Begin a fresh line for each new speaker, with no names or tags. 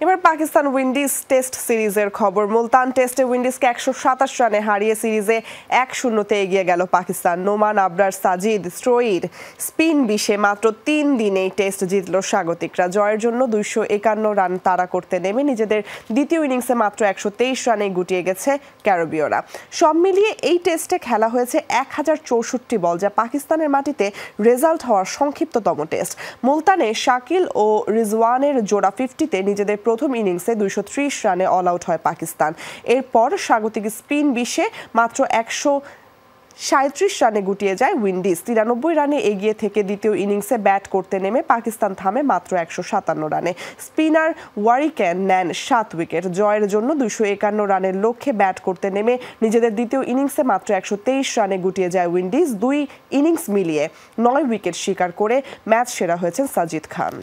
এবার Pakistan Windies test সিরিজের খবর। মুলতান টেস্টে উইন্ডিজকে 127 রানে হারিয়ে সিরিজে 1-0 এগিয়ে গেল পাকিস্তান। নোমান, আবরার, সাজিদ, স্ট্রোইড স্পিন বিষে মাত্র 3 দিনেই টেস্ট জিতল স্বাগতিকরা। জয়ের জন্য 251 রান তাড়া করতে নেমে নিজেদের দ্বিতীয় ইনিংসে মাত্র 123 রানে গুটিয়ে গেছে ক্যারিবীয়রা। সব মিলিয়ে এই টেস্টে খেলা হয়েছে 1064 বল, যা পাকিস্তানের মাটিতে রেজাল্ট হওয়ার সংক্ষিপ্ততম টেস্ট। মুলতানে শাকিল ও রিজওয়ানের জোড়া 50-তে নিজেদের প্রথম ইনিংসে 230 রানে অল আউট হয় পাকিস্তান। এরপর স্বাগতিক স্পিন বিষে মাত্র 137 রানে গুটিয়ে যায় উইন্ডিজ। 93 রানে এগিয়ে থেকে দ্বিতীয় ইনিংসে ব্যাট করতে নেমে পাকিস্তান থামে মাত্র 157 রানে। স্পিনার ওয়ারিকেন নেন 7 উইকেট। জয়ের জন্য 251 রানের লক্ষ্যে ব্যাট করতে নেমে নিজেদের দ্বিতীয় ইনিংসে মাত্র 123 রানে গুটিয়ে যায় উইন্ডিজ। 2 ইনিংস মিলিয়ে 9 উইকেট শিকার করে ম্যাচ সেরা হয়েছেন সাজিদ খান।